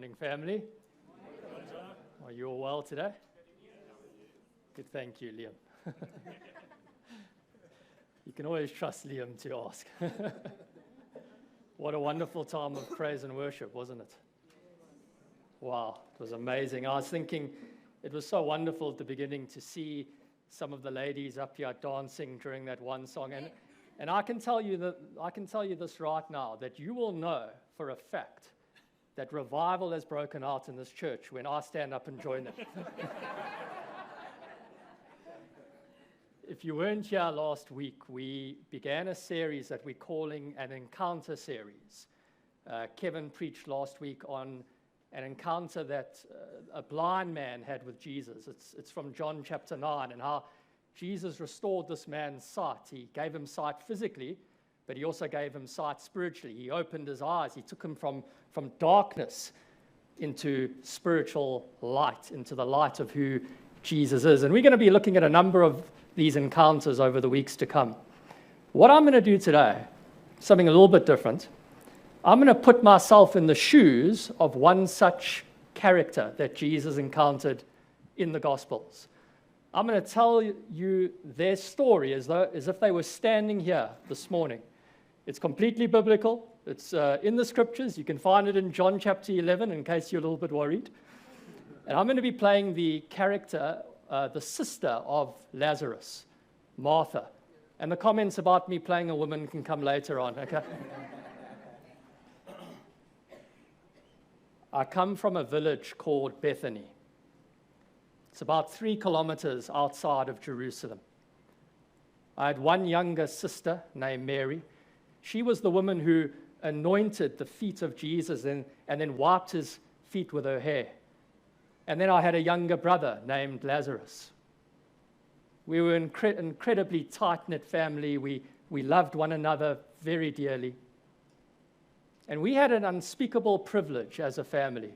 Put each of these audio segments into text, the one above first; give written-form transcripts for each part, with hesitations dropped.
Morning, family. Are you all well today? Good, thank you, Liam. You can always trust Liam to ask. What a wonderful time of praise and worship, wasn't it? Wow, it was amazing. I was thinking it was so wonderful at the beginning to see some of the ladies up here dancing during that one song. And I can tell you this right now, that you will know for a fact that revival has broken out in this church when I stand up and join it. If you weren't here last week, we began a series that we're calling an encounter series. Kevin preached last week on an encounter that a blind man had with Jesus. It's from John chapter 9, and how Jesus restored this man's sight. He gave him sight physically, but he also gave him sight spiritually. He opened his eyes. He took him from darkness into spiritual light, into the light of who Jesus is. And we're going to be looking at a number of these encounters over the weeks to come. What I'm going to do today, something a little bit different. I'm going to put myself in the shoes of one such character that Jesus encountered in the Gospels. I'm going to tell you their story as if they were standing here this morning. It's completely biblical. It's in the scriptures. You can find it in John chapter 11 in case you're a little bit worried. And I'm going to be playing the character, the sister of Lazarus, Martha. And the comments about me playing a woman can come later on, okay? I come from a village called Bethany. It's about 3 kilometers outside of Jerusalem. I had one younger sister named Mary. She was the woman who anointed the feet of Jesus and then wiped his feet with her hair. And then I had a younger brother named Lazarus. We were an incredibly tight-knit family. We loved one another very dearly. And we had an unspeakable privilege as a family,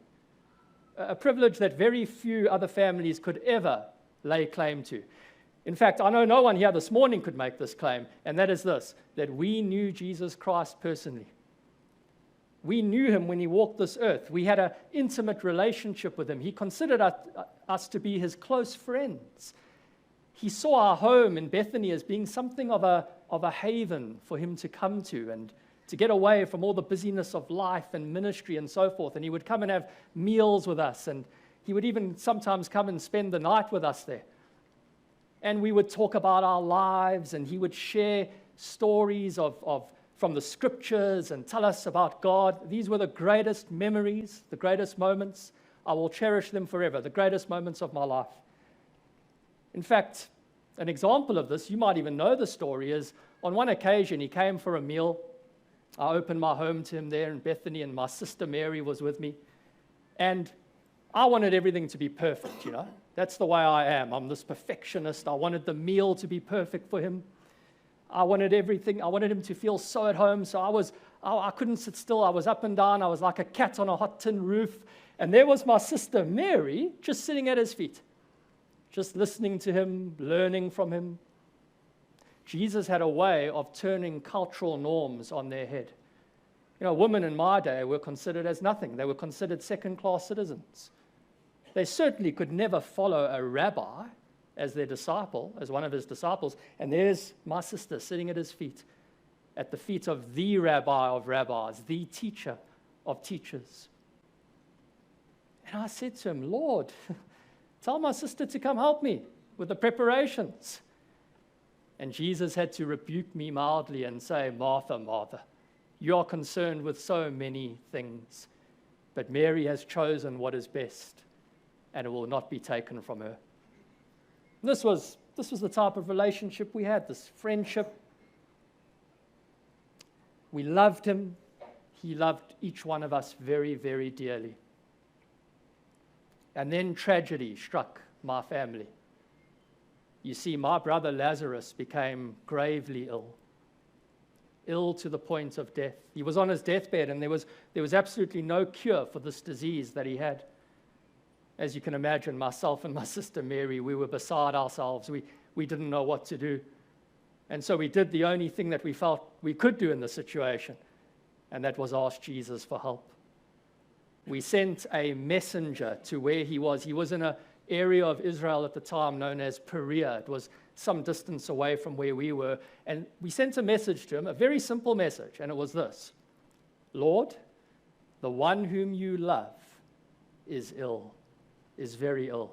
a privilege that very few other families could ever lay claim to. In fact, I know no one here this morning could make this claim, and that is this, that we knew Jesus Christ personally. We knew him when he walked this earth. We had an intimate relationship with him. He considered us to be his close friends. He saw our home in Bethany as being something of a haven for him to come to and to get away from all the busyness of life and ministry and so forth. And he would come and have meals with us, and he would even sometimes come and spend the night with us there. And we would talk about our lives, and he would share stories from the scriptures and tell us about God. These were the greatest memories, the greatest moments. I will cherish them forever, the greatest moments of my life. In fact, an example of this, you might even know the story, is on one occasion he came for a meal. I opened my home to him there in Bethany, and my sister Mary was with me. And I wanted everything to be perfect, you know. That's the way I am. I'm this perfectionist. I wanted the meal to be perfect for him. I wanted everything. I wanted him to feel so at home. So I couldn't sit still. I was up and down. I was like a cat on a hot tin roof. And there was my sister Mary just sitting at his feet, just listening to him, learning from him. Jesus had a way of turning cultural norms on their head. You know, women in my day were considered as nothing. They were considered second-class citizens. They certainly could never follow a rabbi as their disciple, as one of his disciples. And there's my sister sitting at his feet, at the feet of the rabbi of rabbis, the teacher of teachers. And I said to him, Lord, tell my sister to come help me with the preparations. And Jesus had to rebuke me mildly and say, Martha, Martha, you are concerned with so many things, but Mary has chosen what is best, and it will not be taken from her. This was the type of relationship we had, this friendship. We loved him. He loved each one of us very, very dearly. And then tragedy struck my family. You see, my brother Lazarus became gravely ill to the point of death. He was on his deathbed, and there was absolutely no cure for this disease that he had. As you can imagine, myself and my sister Mary, we were beside ourselves. We didn't know what to do. And so we did the only thing that we felt we could do in the situation, and that was ask Jesus for help. We sent a messenger to where he was. He was in an area of Israel at the time known as Perea. It was some distance away from where we were. And we sent a message to him, a very simple message, and it was this: Lord, the one whom you love is ill, is very ill.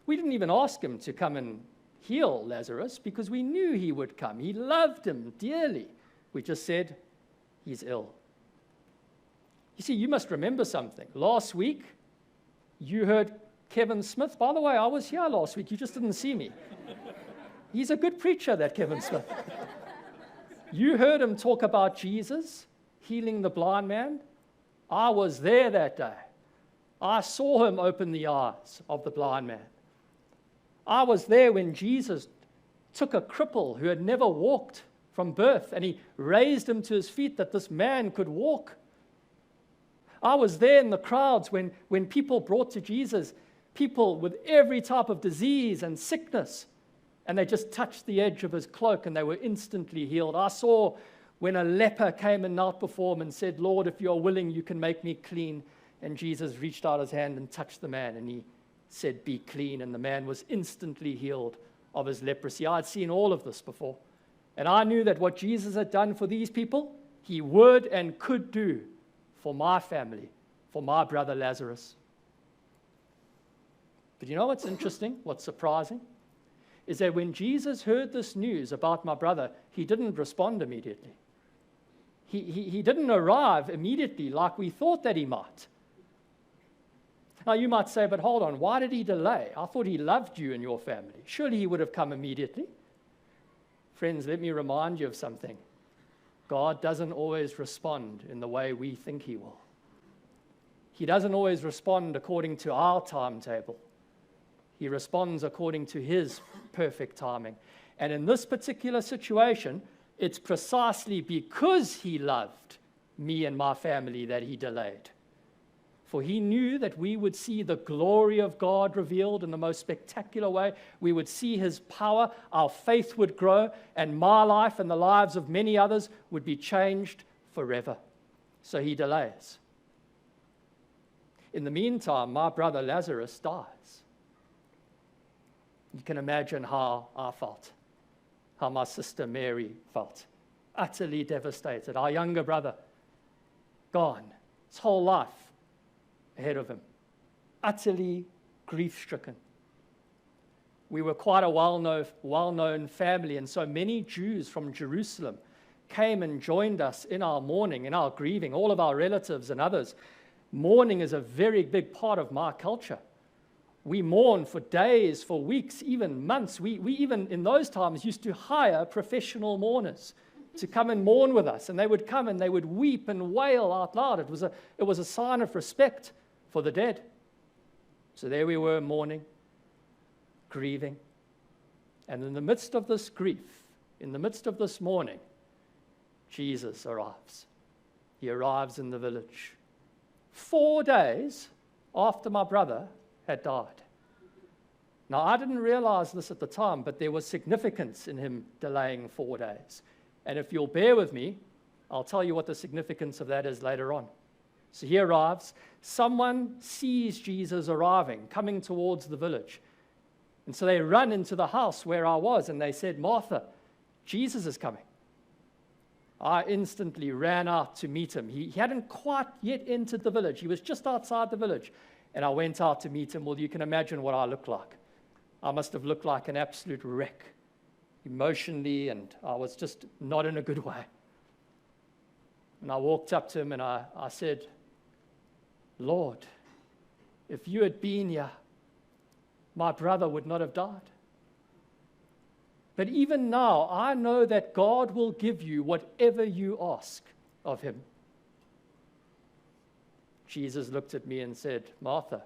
We didn't even ask him to come and heal Lazarus because we knew he would come. He loved him dearly. We just said, he's ill. You see, you must remember something. Last week, you heard Kevin Smith. By the way, I was here last week. You just didn't see me. He's a good preacher, that Kevin Smith. You heard him talk about Jesus healing the blind man. I was there that day. I saw him open the eyes of the blind man. I was there when Jesus took a cripple who had never walked from birth, and he raised him to his feet that this man could walk. I was there in the crowds when people brought to Jesus people with every type of disease and sickness, and they just touched the edge of his cloak and they were instantly healed. I saw when a leper came and knelt before him and said, Lord, if you are willing, you can make me clean. And Jesus reached out his hand and touched the man, and he said, be clean. And the man was instantly healed of his leprosy. I'd seen all of this before. And I knew that what Jesus had done for these people, he would and could do for my family, for my brother Lazarus. But you know what's interesting, what's surprising, is that when Jesus heard this news about my brother, he didn't respond immediately. He didn't arrive immediately like we thought that he might. Now you might say, but hold on, why did he delay? I thought he loved you and your family. Surely he would have come immediately. Friends, let me remind you of something. God doesn't always respond in the way we think he will. He doesn't always respond according to our timetable. He responds according to his perfect timing. And in this particular situation, it's precisely because he loved me and my family that he delayed. For he knew that we would see the glory of God revealed in the most spectacular way. We would see his power, our faith would grow, and my life and the lives of many others would be changed forever. So he delays. In the meantime, my brother Lazarus dies. You can imagine how I felt, how my sister Mary felt. Utterly devastated. Our younger brother, gone. His whole life ahead of him. Utterly grief-stricken. We were quite a well-known family, and so many Jews from Jerusalem came and joined us in our mourning, in our grieving, all of our relatives and others. Mourning is a very big part of my culture. We mourn for days, for weeks, even months. We even in those times used to hire professional mourners to come and mourn with us, and they would come and they would weep and wail out loud. It was a sign of respect for the dead. So there we were mourning, grieving, and in the midst of this grief, in the midst of this mourning, Jesus arrives. He arrives in the village 4 days after my brother had died. Now, I didn't realize this at the time, but there was significance in him delaying 4 days. And if you'll bear with me, I'll tell you what the significance of that is later on. So he arrives. Someone sees Jesus arriving, coming towards the village. And so they run into the house where I was, and they said, Martha, Jesus is coming. I instantly ran out to meet him. He hadn't quite yet entered the village. He was just outside the village. And I went out to meet him. Well, you can imagine what I looked like. I must have looked like an absolute wreck, emotionally, and I was just not in a good way. And I walked up to him and I said, Lord, if you had been here, my brother would not have died. But even now, I know that God will give you whatever you ask of him. Jesus looked at me and said, Martha,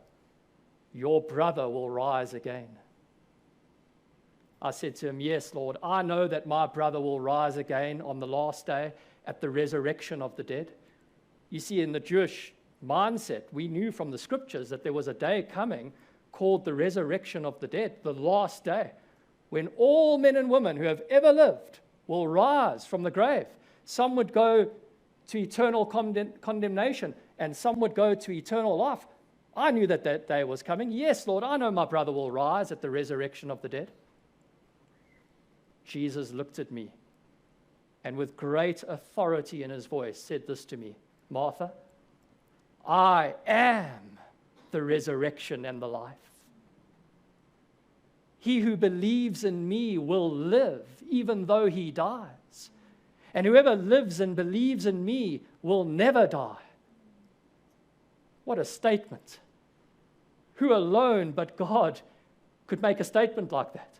your brother will rise again. I said to him, yes, Lord, I know that my brother will rise again on the last day at the resurrection of the dead. You see, in the Jewish mindset, we knew from the scriptures that there was a day coming called the resurrection of the dead, the last day, when all men and women who have ever lived will rise from the grave. Some would go to eternal condemnation, and some would go to eternal life. I knew that that day was coming. Yes, Lord, I know my brother will rise at the resurrection of the dead. Jesus looked at me and with great authority in his voice said this to me, Martha, I am the resurrection and the life. He who believes in me will live even though he dies. And whoever lives and believes in me will never die. What a statement. Who alone but God could make a statement like that?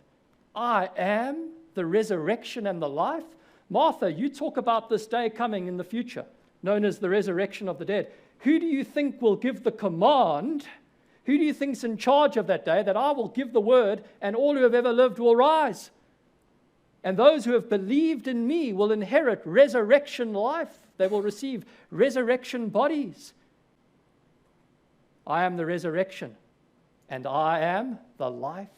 I am the resurrection and the life. Martha, you talk about this day coming in the future, known as the resurrection of the dead. Who do you think will give the command? Who do you think's in charge of that day that I will give the word and all who have ever lived will rise? And those who have believed in me will inherit resurrection life. They will receive resurrection bodies. I am the resurrection and I am the life.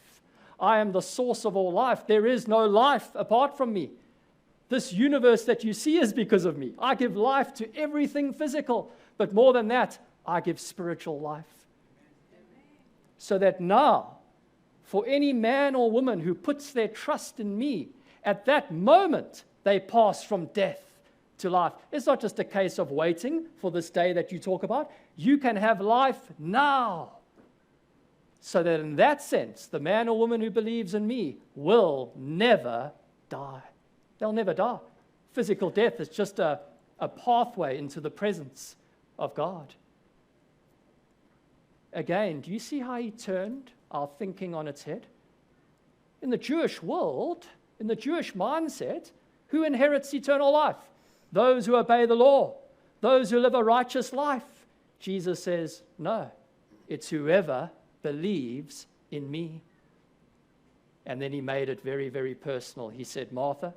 I am the source of all life. There is no life apart from me. This universe that you see is because of me. I give life to everything physical, but more than that, I give spiritual life. So that now, for any man or woman who puts their trust in me, at that moment, they pass from death to life. It's not just a case of waiting for this day that you talk about. You can have life now. So that in that sense, the man or woman who believes in me will never die. They'll never die. Physical death is just a pathway into the presence of God. Again, do you see how he turned our thinking on its head? In the Jewish world, in the Jewish mindset, who inherits eternal life? Those who obey the law, those who live a righteous life. Jesus says, no, it's whoever believes in me. And then he made it very, very personal. He said, Martha,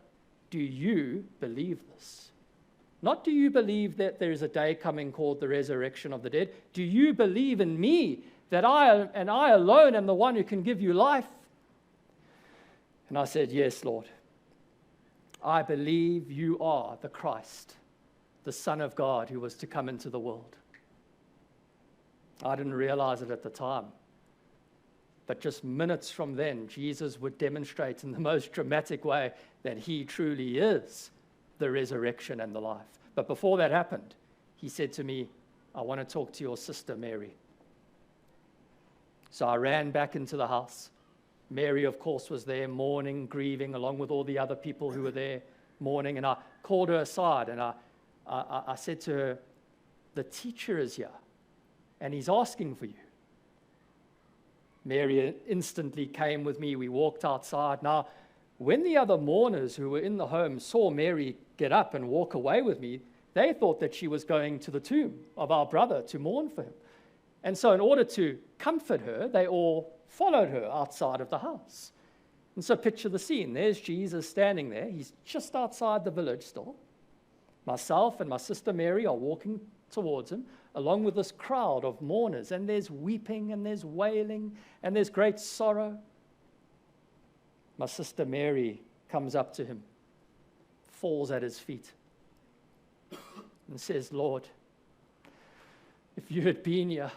do you believe this? Not do you believe that there is a day coming called the resurrection of the dead. Do you believe in me, that I alone am the one who can give you life? And I said, yes, Lord. I believe you are the Christ, the Son of God who was to come into the world. I didn't realize it at the time. But just minutes from then, Jesus would demonstrate in the most dramatic way that he truly is the resurrection and the life. But before that happened, he said to me, I want to talk to your sister, Mary. So I ran back into the house. Mary, of course, was there mourning, grieving, along with all the other people who were there mourning. And I called her aside and I said to her, the teacher is here and he's asking for you. Mary instantly came with me. We walked outside. Now, when the other mourners who were in the home saw Mary get up and walk away with me, they thought that she was going to the tomb of our brother to mourn for him. And so in order to comfort her, they all followed her outside of the house. And so picture the scene. There's Jesus standing there. He's just outside the village still. Myself and my sister Mary are walking towards him, along with this crowd of mourners. And there's weeping and there's wailing and there's great sorrow. My sister Mary comes up to him, falls at his feet, and says, Lord, if you had been here,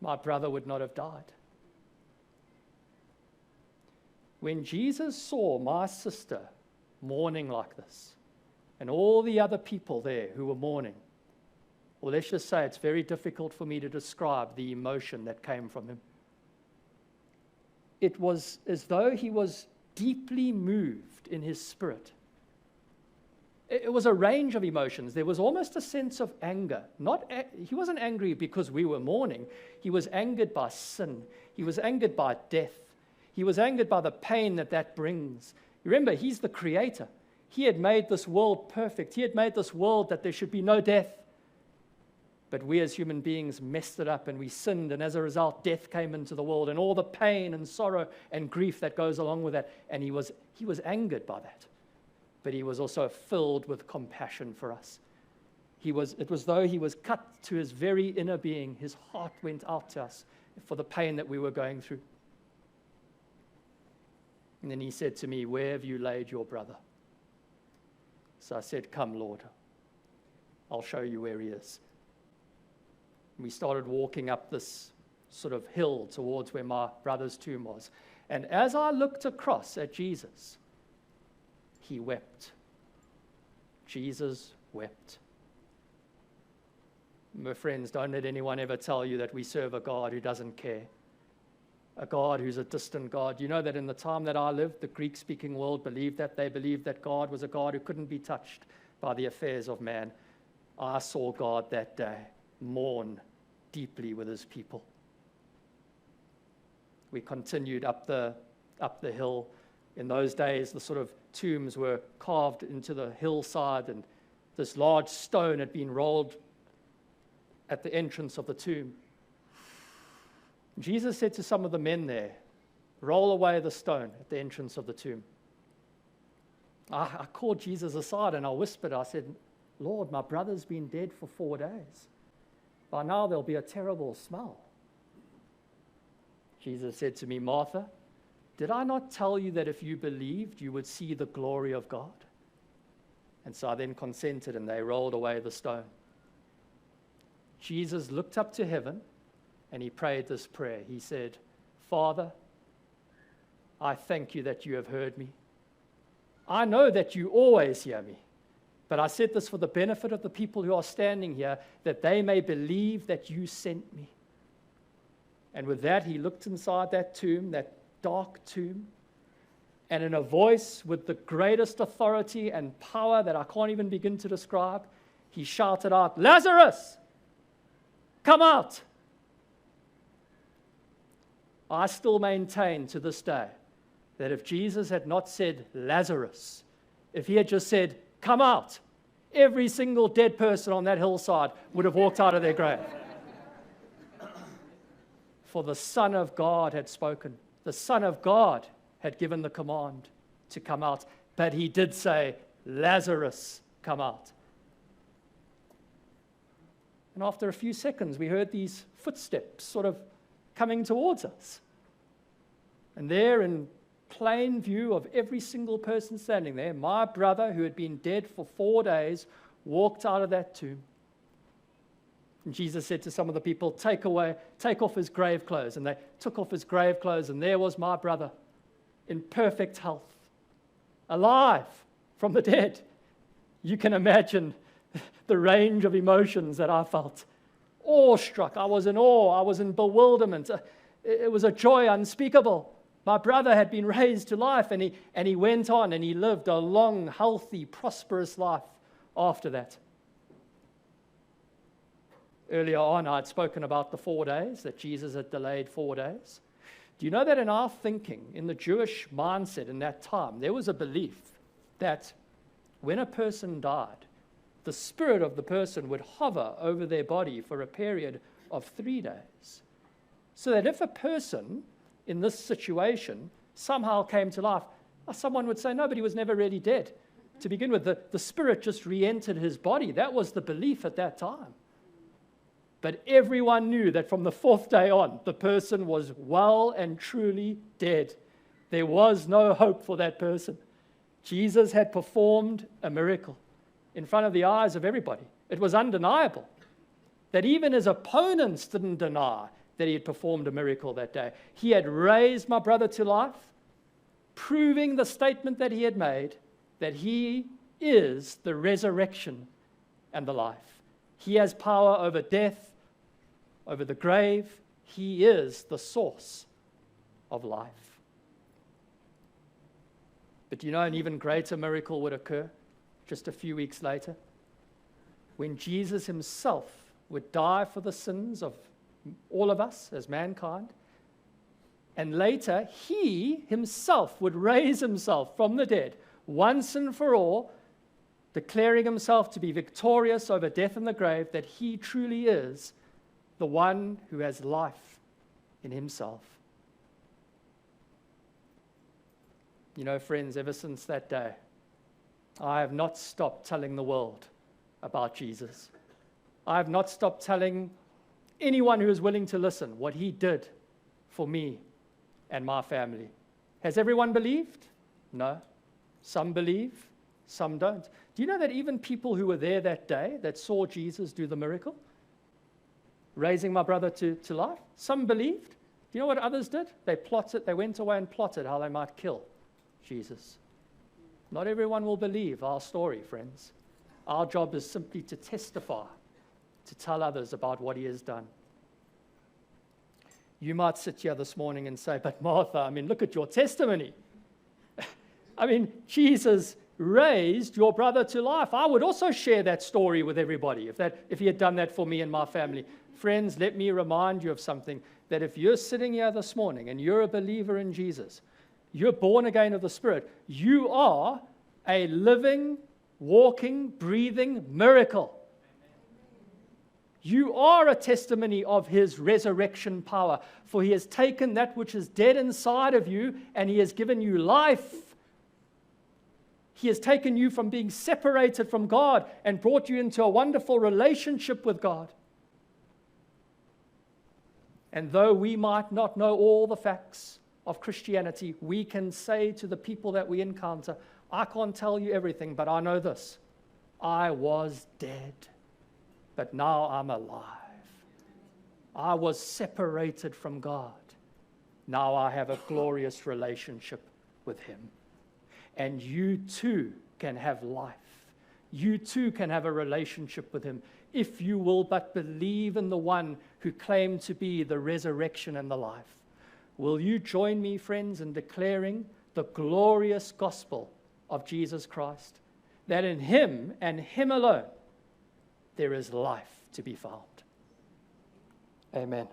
my brother would not have died. When Jesus saw my sister mourning like this, and all the other people there who were mourning, well, let's just say it's very difficult for me to describe the emotion that came from him. It was as though he was deeply moved in his spirit. It was a range of emotions. There was almost a sense of anger. He wasn't angry because we were mourning. He was angered by sin. He was angered by death. He was angered by the pain that brings. Remember, he's the creator. He had made this world perfect. He had made this world that there should be no death. But we as human beings messed it up and we sinned, and as a result, death came into the world and all the pain and sorrow and grief that goes along with that. And he was angered by that. But he was also filled with compassion for us. It was though he was cut to his very inner being. His heart went out to us for the pain that we were going through. And then he said to me, where have you laid your brother? So I said, come, Lord, I'll show you where he is. We started walking up this sort of hill towards where my brother's tomb was. And as I looked across at Jesus, he wept. Jesus wept. My friends, don't let anyone ever tell you that we serve a God who doesn't care. A God who's a distant God. You know that in the time that I lived, the Greek-speaking world believed that. They believed that God was a God who couldn't be touched by the affairs of man. I saw God that day mourn deeply with his people. We continued up the hill. In those days, the sort of tombs were carved into the hillside, and this large stone had been rolled at the entrance of the tomb. Jesus said to some of the men there, roll away the stone at the entrance of the tomb. I called Jesus aside and I whispered, I said, Lord, my brother's been dead for 4 days. By now there'll be a terrible smell. Jesus said to me, Martha, did I not tell you that if you believed, you would see the glory of God? And so I then consented, and they rolled away the stone. Jesus looked up to heaven, and he prayed this prayer. He said, Father, I thank you that you have heard me. I know that you always hear me, but I said this for the benefit of the people who are standing here, that they may believe that you sent me. And with that, he looked inside that tomb, that dark tomb, and in a voice with the greatest authority and power that I can't even begin to describe, he shouted out, Lazarus, come out. I still maintain to this day that if Jesus had not said Lazarus, if he had just said, come out, every single dead person on that hillside would have walked out of their grave. For the Son of God had spoken. The Son of God had given the command to come out. But he did say, Lazarus, come out. And after a few seconds, we heard these footsteps sort of coming towards us. And there, in plain view of every single person standing there, my brother, who had been dead for 4 days, walked out of that tomb. And Jesus said to some of the people, take off his grave clothes. And they took off his grave clothes, and there was my brother in perfect health, alive from the dead. You can imagine the range of emotions that I felt. Awestruck, I was in awe, I was in bewilderment. It was a joy unspeakable. My brother had been raised to life, and he went on, and he lived a long, healthy, prosperous life after that. Earlier on, I had spoken about the 4 days, that Jesus had delayed 4 days. Do you know that in our thinking, in the Jewish mindset in that time, there was a belief that when a person died, the spirit of the person would hover over their body for a period of 3 days. So that if a person in this situation somehow came to life, someone would say, no, but he was never really dead. To begin with, the spirit just re-entered his body. That was the belief at that time. But everyone knew that from the 4th day on, the person was well and truly dead. There was no hope for that person. Jesus had performed a miracle in front of the eyes of everybody. It was undeniable that even his opponents didn't deny that he had performed a miracle that day. He had raised my brother to life, proving the statement that he had made, that he is the resurrection and the life. He has power over death, over the grave. He is the source of life. But you know, an even greater miracle would occur just a few weeks later, when Jesus himself would die for the sins of all of us as mankind. And later, he himself would raise himself from the dead once and for all, declaring himself to be victorious over death and the grave, that he truly is the one who has life in himself. You know, friends, ever since that day, I have not stopped telling the world about Jesus. I have not stopped telling anyone who is willing to listen what he did for me and my family. Has everyone believed? No. Some believe, some don't. Do you know that even people who were there that day that saw Jesus do the miracle, raising my brother to life, some believed? Do you know what others did? They went away and plotted how they might kill Jesus. Not everyone will believe our story, friends. Our job is simply to testify, to tell others about what he has done. You might sit here this morning and say, but Martha, look at your testimony. Jesus raised your brother to life. I would also share that story with everybody if he had done that for me and my family. Friends, let me remind you of something, that if you're sitting here this morning and you're a believer in Jesus, you're born again of the Spirit, you are a living, walking, breathing miracle. You are a testimony of his resurrection power, for he has taken that which is dead inside of you and he has given you life. He has taken you from being separated from God and brought you into a wonderful relationship with God. And though we might not know all the facts of Christianity, we can say to the people that we encounter, I can't tell you everything, but I know this. I was dead, but now I'm alive. I was separated from God. Now I have a glorious relationship with him. And you too can have life. You too can have a relationship with him if you will but believe in the one who claimed to be the resurrection and the life. Will you join me, friends, in declaring the glorious gospel of Jesus Christ, that in him and him alone there is life to be found? Amen.